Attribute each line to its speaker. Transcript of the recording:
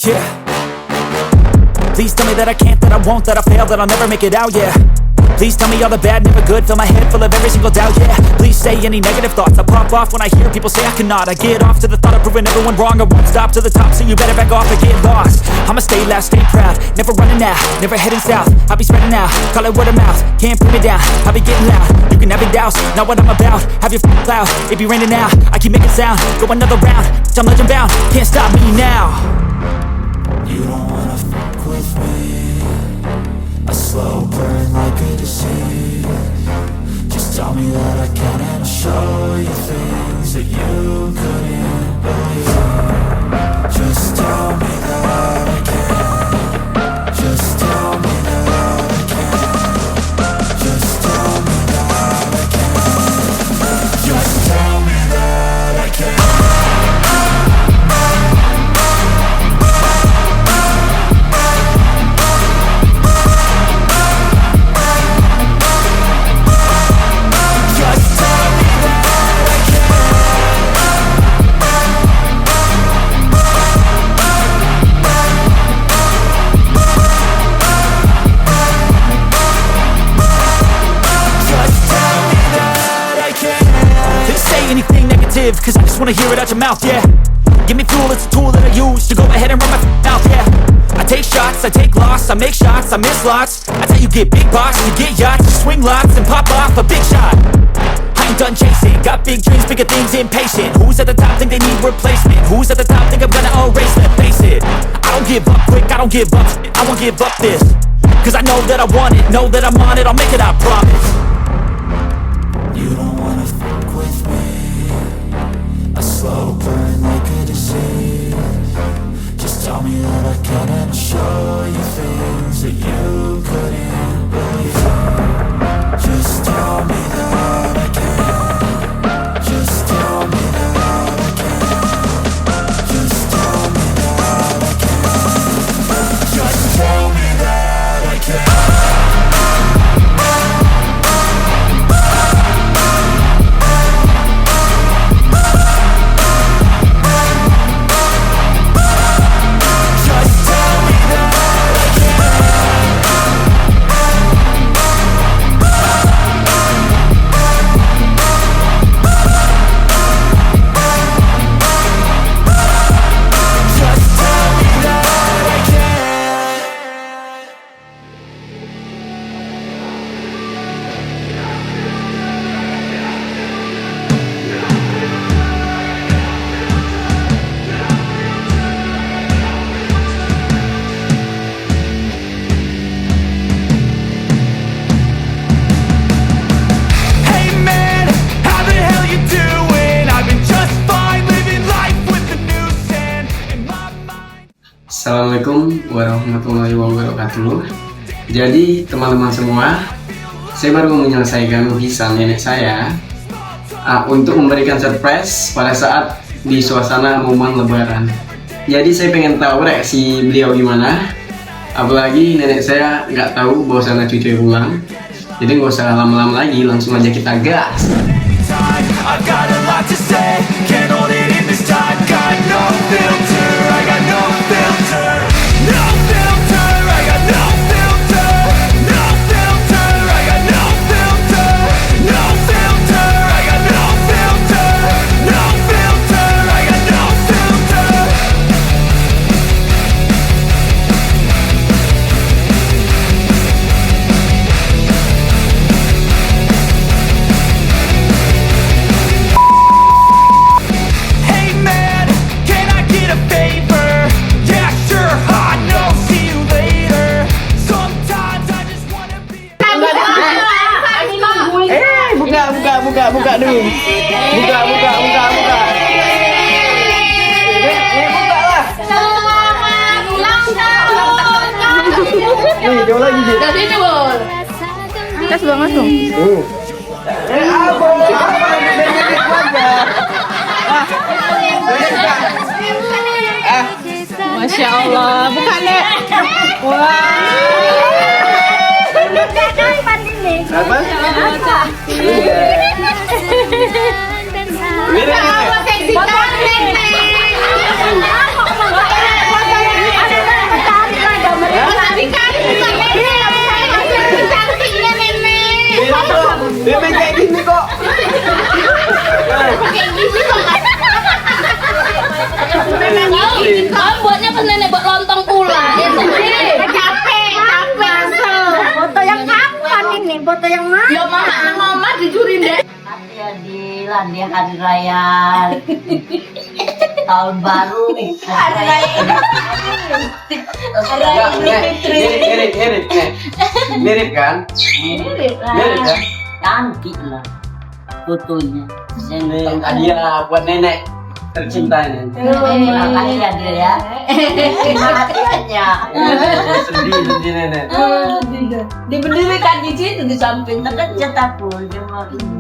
Speaker 1: Yeah. Please tell me that I can't, that I won't, that I fail, that I'll never make it out, yeah. Please tell me all the bad, never good, fill my head full of every single doubt, yeah. Please say any negative thoughts, I pop off when I hear people say I cannot. I get off to the thought of proving everyone wrong, I won't stop to the top, so you better back off and get lost. I'ma stay loud, stay proud, never running out, never heading south. I'll be spreading out, call it word of mouth, can't put me down, I'll be getting loud. You can have your doubts, not what I'm about, have your cloud, it be raining now. I keep making sound, go another round, I'm legend bound, can't stop me now. You don't wanna fuck with me, a slow burn like a disease. Just tell me that I can and I'll show you things that you couldn't believe. Just tell me that I can. Just tell me that I can. Just tell me that I can. Just tell me that I can. Cause I just wanna hear it out your mouth, yeah. Give me fuel, it's a tool that I use to go ahead and run my mouth, yeah. I take shots, I take loss, I make shots, I miss lots. That's how you get big boss, you get yachts, you swing lots and pop off a big shot. I ain't done chasing, got big dreams, bigger things, impatient. Who's at the top think they need replacement? Who's at the top think I'm gonna erase them? Face it, I don't give up quick, I don't give up, I won't give up this. Cause I know that I want it, know that I'm on it, I'll make it, I promise. You don't wanna fuck with me, a slow burn like a disease. Just tell me that I can and I'll show you things that you couldn't believe. Just tell me that I can. Just tell me that I can. Just tell me that I can. Just tell me that I can.
Speaker 2: Assalamualaikum warahmatullahi wabarakatuh. Jadi teman-teman semua, saya baru menyelesaikan lukisan nenek saya untuk memberikan surprise pada saat di suasana momen lebaran. Jadi saya pengen tahu reaksi beliau gimana. Apalagi nenek saya nggak tahu bahwasannya cucu pulang. Jadi nggak usah lama-lama lagi, langsung aja kita gas. Buka dulu. Buka. Buka lah.
Speaker 3: Selamat ulang tahun.
Speaker 2: Nih, jauh lagi dia.
Speaker 3: Dari sini, Bol.
Speaker 4: Kita sudah masuk.
Speaker 2: Abang.
Speaker 4: Masya Allah. Buka, Nek. Wah.
Speaker 2: Apa?
Speaker 5: lah dia hari raya tahun baru.
Speaker 3: Hari raya
Speaker 2: Mirip kan?
Speaker 5: Mirip lah.
Speaker 2: Mirip kan?
Speaker 5: Cantik lah fotonya.
Speaker 2: Ini hadiah buat nenek tercinta ini.
Speaker 5: Makasih ya dia ya. Hadiahnya.
Speaker 2: Sedih nenek.
Speaker 3: diberdirikan di situ di samping.
Speaker 5: Dekat aku cuma ini.